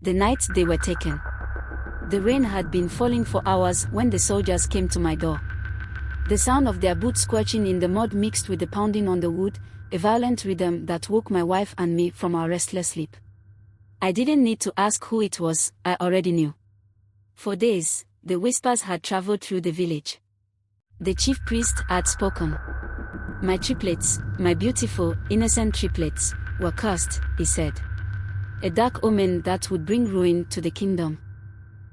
The night they were taken. The rain had been falling for hours when the soldiers came to my door. The sound of their boots squelching in the mud mixed with the pounding on the wood, a violent rhythm that woke my wife and me from our restless sleep. I didn't need to ask who it was, I already knew. For days, the whispers had traveled through the village. The chief priest had spoken. My triplets, my beautiful, innocent triplets, were cursed, he said. A dark omen that would bring ruin to the kingdom.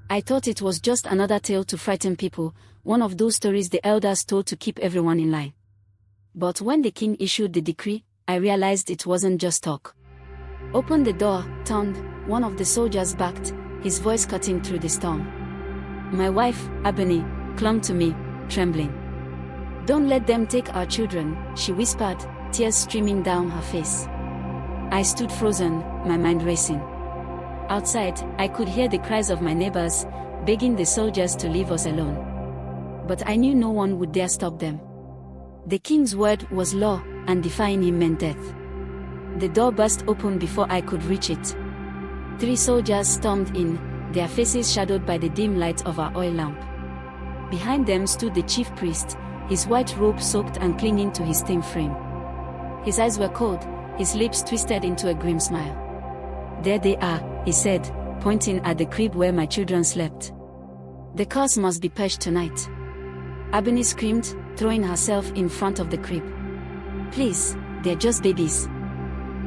I thought it was just another tale to frighten people, one of those stories the elders told to keep everyone in line. But when the king issued the decree, I realized it wasn't just talk. Open the door, turned, one of the soldiers backed, his voice cutting through the storm. My wife, Ebony, clung to me, trembling. Don't let them take our children, she whispered, tears streaming down her face. I stood frozen, my mind racing. Outside, I could hear the cries of my neighbors, begging the soldiers to leave us alone. But I knew no one would dare stop them. The king's word was law, and defying him meant death. The door burst open before I could reach it. 3 soldiers stormed in, their faces shadowed by the dim light of our oil lamp. Behind them stood the chief priest, his white robe soaked and clinging to his thin frame. His eyes were cold, his lips twisted into a grim smile. There they are, he said, pointing at the crib where my children slept. The curse must be purged tonight. Ebony screamed, throwing herself in front of the crib. Please, they're just babies.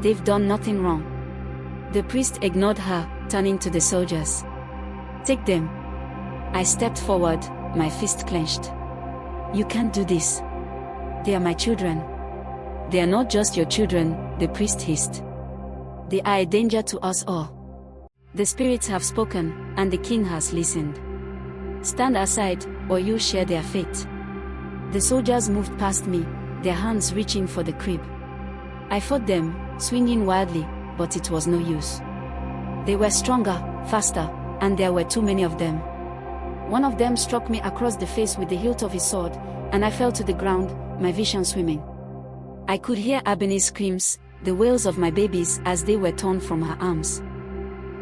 They've done nothing wrong. The priest ignored her, turning to the soldiers. Take them. I stepped forward, my fist clenched. You can't do this. They are my children. They are not just your children, the priest hissed. They are a danger to us all. The spirits have spoken, and the king has listened. Stand aside, or you'll share their fate. The soldiers moved past me, their hands reaching for the crib. I fought them, swinging wildly, but it was no use. They were stronger, faster, and there were too many of them. One of them struck me across the face with the hilt of his sword, and I fell to the ground, my vision swimming. I could hear Ebony's screams, the wails of my babies as they were torn from her arms.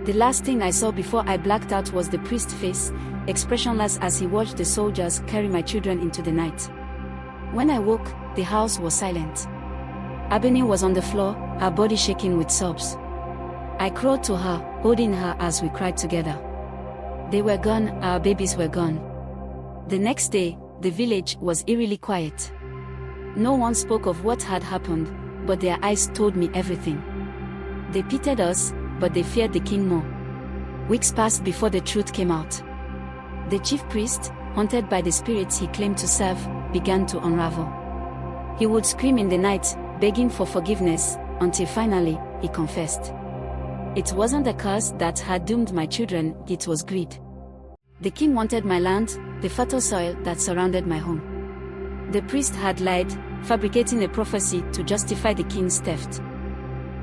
The last thing I saw before I blacked out was the priest's face, expressionless as he watched the soldiers carry my children into the night. When I woke, the house was silent. Ebony was on the floor, her body shaking with sobs. I crawled to her, holding her as we cried together. They were gone, our babies were gone. The next day, the village was eerily quiet. No one spoke of what had happened, but their eyes told me everything. They pitied us, but they feared the king more. Weeks passed before the truth came out. The chief priest, haunted by the spirits he claimed to serve, began to unravel. He would scream in the night, begging for forgiveness, until finally, he confessed. It wasn't the curse that had doomed my children, it was greed. The king wanted my land, the fertile soil that surrounded my home. The priest had lied, fabricating a prophecy to justify the king's theft.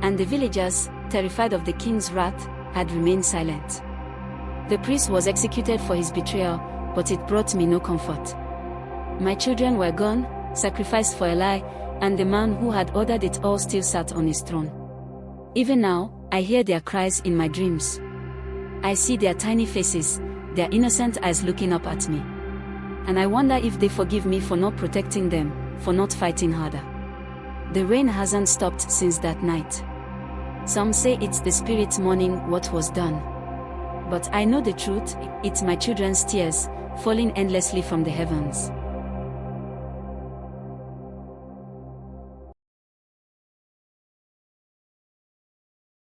And the villagers, terrified of the king's wrath, had remained silent. The priest was executed for his betrayal, but it brought me no comfort. My children were gone, sacrificed for a lie, and the man who had ordered it all still sat on his throne. Even now, I hear their cries in my dreams. I see their tiny faces, their innocent eyes looking up at me. And I wonder if they forgive me for not protecting them, for not fighting harder. The rain hasn't stopped since that night. Some say it's the spirits mourning what was done. But I know the truth, it's my children's tears, falling endlessly from the heavens.